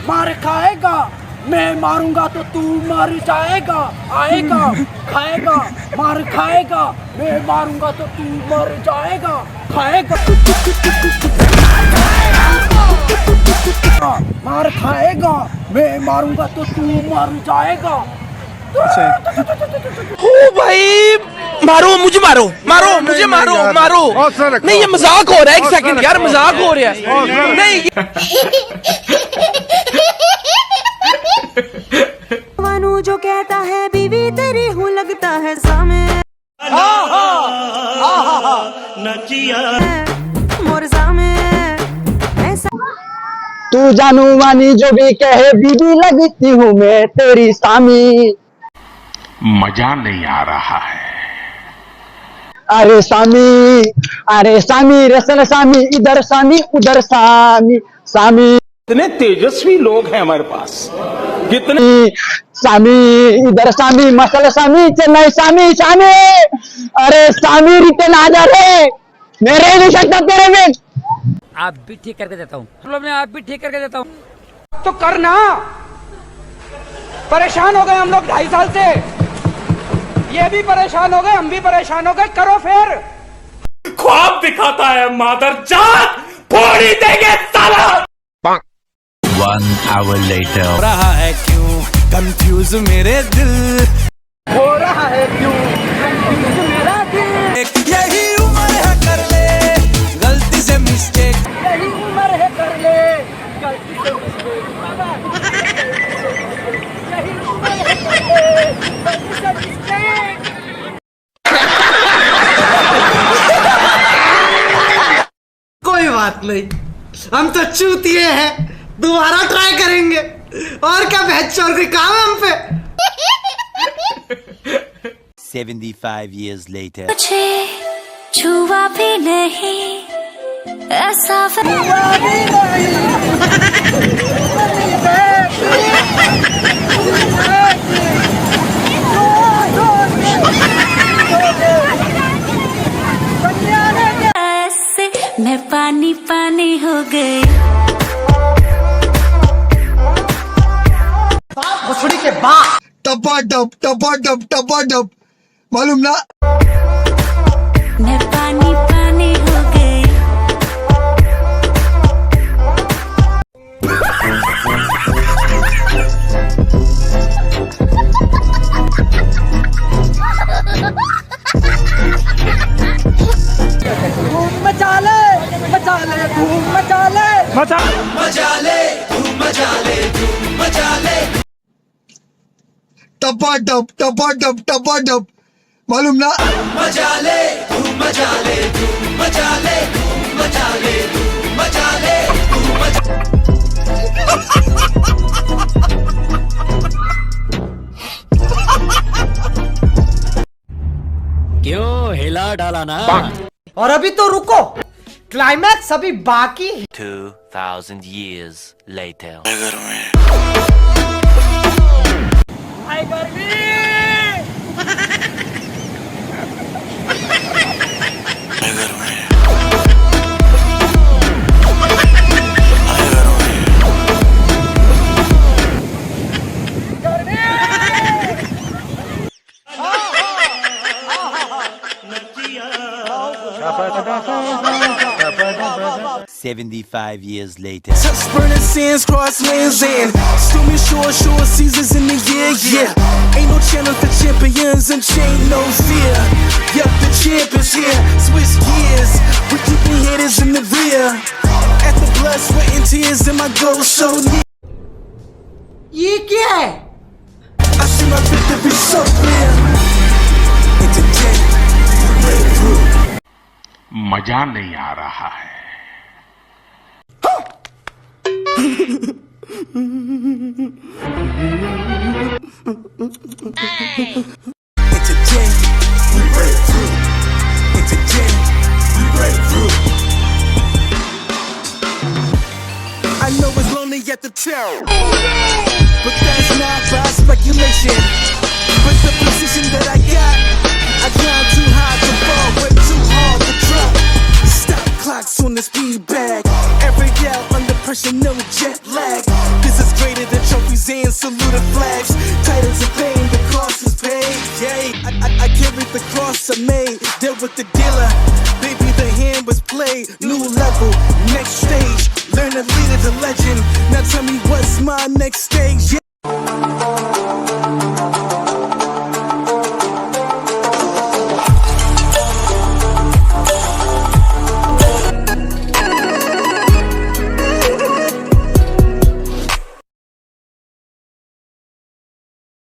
मार खाएगा, मैं मारूंगा तो तू मर जाएगा, आएगा खाएगा, मार खाएगा, मैं मारूंगा तो तू मर जाएगा, खाएगा, मार खाएगा, मैं मारूंगा तो तू मर जाएगा। ओ भाई मारो मुझे, मारो मारो मुझे, मारो मारो। नहीं ये मजाक हो रहा है, एक सेकंड यार, मजाक हो रहा है। नहीं मानू जो कहता है बीवी तेरी हूँ लगता है सामे मोर सामे ऐसा। तू जानू वानी जो भी कहे बीबी लगती हूँ मैं तेरी सामी। मजा नहीं आ रहा है। अरे सामी रसन सामी, इधर सामी उधर सामी, सामी कितने तेजस्वी लोग हैं हमारे पास, कितने सामी इधर सामी, मसाला सामी, चेन्नई सामी, सामी। अरे सामी रिटर्न आ जा रे, मैं रह नहीं सकता तेरे में। आप भी ठीक करके देता हूँ, मैं आप भी ठीक करके देता हूँ। तो करना, परेशान हो गए हम लोग 2.5 साल से, ये भी परेशान हो गए, हम भी परेशान हो गए, करो फिर। ख्वाब दिखाता है मादरजात, फोड़ी देंगे साला। 1 hour later. हो रहा है क्यों कंफ्यूज मेरे दिल, हो रहा है क्यों कंफ्यूज मेरा दिल, यही उम्र है कर ले गलती से मिस्टेक, यही उम्र है कर ले गलती से मिस्टेक, यही उम्र है कर ले गलती से मिस्टेक। कोई बात नहीं, हम तो चूतिए हैं, दोबारा ट्राई करेंगे। और क्या बहचोर कोई काम है हम पे। 75 years later. मुझे छुआ भी नहीं ऐसा ऐसे मैं पानी पानी हो गई। भोसड़ी के बाद टपा डप मालूम ना। मैं पानी पानी हो गई। धूम मचाले मचाले, धूम मचाले मचाले धूम मचाले धूम मचाले। टपा डप मालूम ना। मचाले धूम मचाले धूम मचाले धूम मचाले धूम मचाले धूम क्यों हिला डाला ना। और अभी तो रुको, क्लाइमैक्स अभी बाकी। 2000 years later. आई गर्मी, Later. 75 years later. Touch burning sands, cross lands and stormy shore seasons in the year, yeah. Ain't no channel for champions and chain no fear. Yup, the champ is here. Switch gears, we're keeping haters in the rear. At the blood, sweat and tears and my goal so near. ये क्या है? I see my victory so clear. And today, we break through. मजा नहीं आ रहा है। And today, we break through. And today, we break through. I know it's lonely at the top, but that's not by speculation. With the position that I climbed too high to fall, but too hard to drop. Stop clocks on the speed bag. Every hour under pressure, no jet lag. This is great. the cross I made, dealt with the dealer. Baby, the hand was played, new level, next stage. Learn to lead as a legend. Now tell me what's my next stage. Yeah.